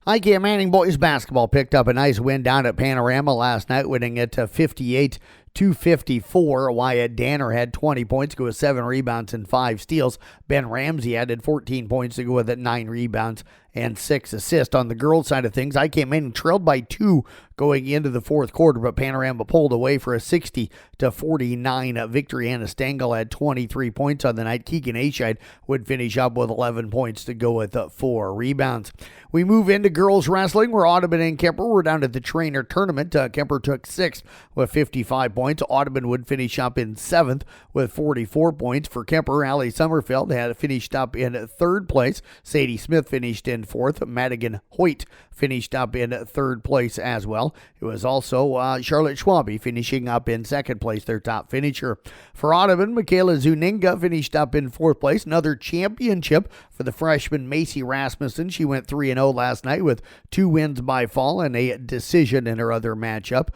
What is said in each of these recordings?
IKM Manning boys basketball picked up a nice win down at Panorama last night, winning it 58-54. Wyatt Danner had 20 points, go with 7 rebounds and 5 steals. Ben Ramsey added 14 points to go with 9 rebounds and 6 assists. On the girls' side of things, IKM Manning trailed by 2 going into the fourth quarter, but Panorama pulled away for a 60-49 victory. Anna Stengel had 23 points on the night. Keegan Ascheid would finish up with 11 points to go with 4 rebounds. We move into girls wrestling, where Audubon and Kemper were down at the trainer tournament. Kemper took 6th with 55 points. Audubon would finish up in 7th with 44 points. For Kemper, Allie Summerfield had finished up in 3rd place. Sadie Smith finished in 4th. Madigan Hoyt finished up in 3rd place as well. It was also Charlotte Schwabe finishing up in 2nd place, their top finisher. For Audubon, Michaela Zuninga finished up in 4th place. Another championship for the freshman Macy Rasmussen. She went 3-0 last night with 2 wins by fall and a decision in her other matchup.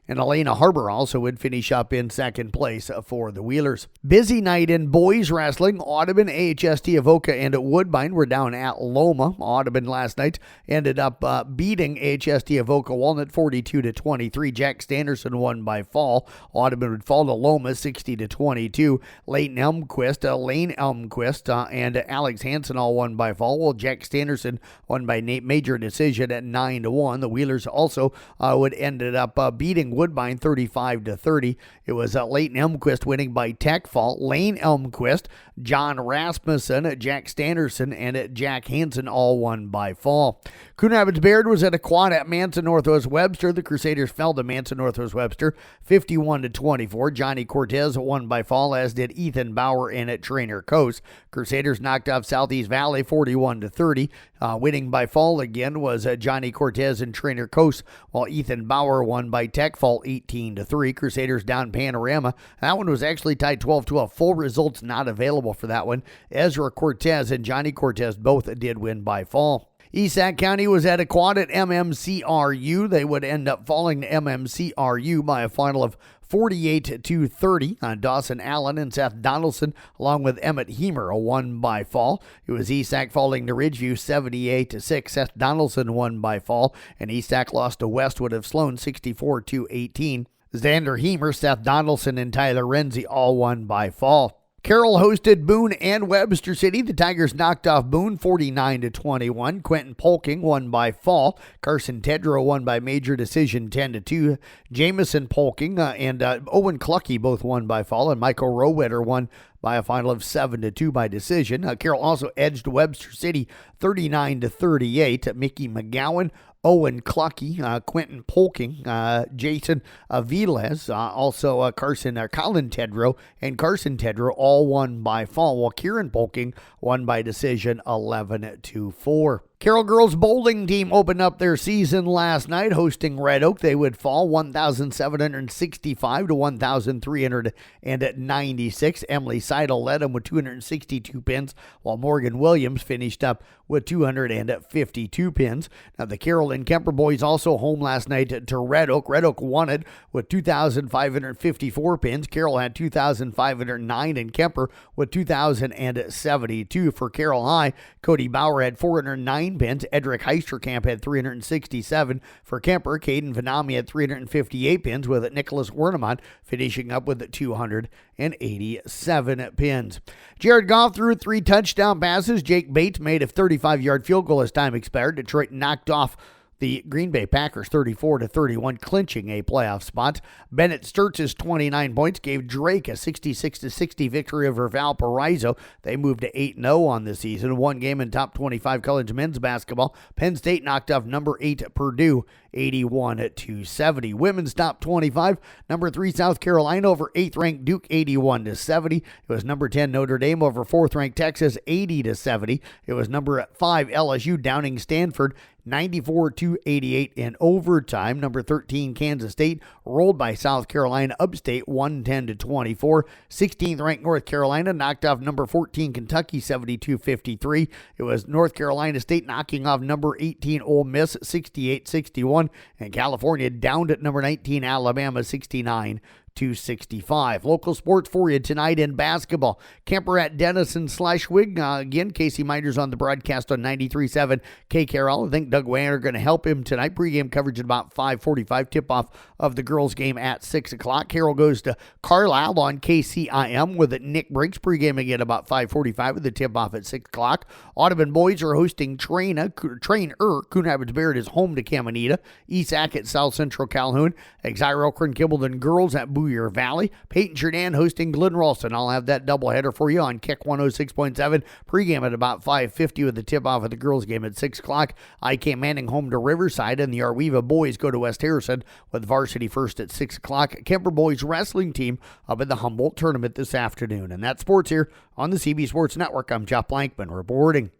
And Elena Harbor also would finish up in 2nd place for the Wheelers. Busy night in boys wrestling. Audubon, AHST Avoca, and Woodbine were down at Loma. Audubon last night ended up beating AHST Avoca Walnut 42-23. Jack Standerson won by fall. Audubon would fall to Loma 60-22. Lane Elmquist and Alex Hansen all won by fall. Well, Jack Standerson won by major decision at 9-1. The Wheelers also would ended up beating Woodbine 35-30. It was Leighton Elmquist winning by tech fall. Lane Elmquist, John Rasmussen, Jack Standerson, and Jack Hansen all won by fall. Coon Rapids Baird was at a quad at Manson Northwest Webster. The Crusaders fell to Manson Northwest Webster 51-24. Johnny Cortez won by fall, as did Ethan Bauer and at Trainer Coast. Crusaders knocked off Southeast Valley 41-30. Winning by fall again was Johnny Cortez and Trainer Coast, while Ethan Bauer won by tech fall 18-3. Crusaders down Panorama. That one was actually tied 12-12. Full results not available for that one. Ezra Cortez and Johnny Cortez both did win by fall. East Sac County was at a quad at MMCRU. They would end up falling to MMCRU by a final of 48-30. Dawson Allen and Seth Donaldson, along with Emmett Heemer, won by fall. It was East Sac falling to Ridgeview 78-6. Seth Donaldson won by fall, and East Sac lost to Westwood of Sloan 64-18. Xander Heemer, Seth Donaldson, and Tyler Renzi all won by fall. Carroll hosted Boone and Webster City. The Tigers knocked off Boone 49-21. Quentin Polking won by fall. Carson Tedrow won by major decision 10-2. Jamison Polking and Owen Clucky both won by fall, and Michael Rowetter won by a final of 7-2 by decision. Carroll also edged Webster City 39-38. Mickey McGowan, Owen Clucky, Quentin Polking, Jason Aviles, also Colin Tedrow, and Carson Tedrow all won by fall, while Kieran Polking won by decision 11-4. Carroll girls bowling team opened up their season last night hosting Red Oak. They would fall 1,765 to 1,396. Emily Seidel led them with 262 pins, while Morgan Williams finished up with 252 pins. Now the Carroll and Kemper boys also home last night to Red Oak. Red Oak won it with 2,554 pins. Carroll had 2,509 and Kemper with 2,072. For Carroll High, Cody Bauer had 409 pins. Edric Heisterkamp had 367. For Kemper, Caden Vanami had 358 pins, with Nicholas Wernemont finishing up with 287 pins. Jared Goff threw 3 touchdown passes. Jake Bates made a 35-yard field goal as time expired. Detroit knocked off the Green Bay Packers 34-31, clinching a playoff spot. Bennett Sturtz's 29 points gave Drake a 66-60 victory over Valparaiso. They moved to 8-0 on the season. One game in top 25 college men's basketball. Penn State knocked off number 8 Purdue 81-70. Women's top 25, number 3 South Carolina over 8th ranked Duke 81-70. It was number 10 Notre Dame over 4th ranked Texas 80-70. It was number 5 LSU downing Stanford 94-88 in overtime. Number 13 Kansas State rolled by South Carolina upstate 110-24. 16th ranked North Carolina knocked off number 14 Kentucky 72-53. It was North Carolina State knocking off number 18 Ole Miss 68-61, and California downed at number 19 Alabama 69 265. Local sports for you tonight in basketball. Kemper at Denison/Schleswig. Again, Casey Miners on the broadcast on 93.7 KCRL. I think Doug Wanner going to help him tonight. Pregame coverage at about 5:45. Tip-off of the girls' game at 6 o'clock. Carroll goes to Carlisle on KCIM with Nick Briggs. Pregame again about 5:45 with the tip-off at 6 o'clock. Audubon boys are hosting Trainer. Coon Rapids Barrett is home to Caminita. Esac at South Central Calhoun. Exira Elkhorn Kimballton girls at Boyer Valley. Peyton Jordan hosting Glen Ralston. I'll have that doubleheader for you on Kick 106.7. Pregame at about 5:50 with the tip-off of the girls' game at 6 o'clock. IK Manning home to Riverside, and the Arweva boys go to West Harrison with varsity first at 6 o'clock. Kemper boys wrestling team up at the Humboldt tournament this afternoon. And that's sports here on the CB Sports Network. I'm Jeff Blankman reporting.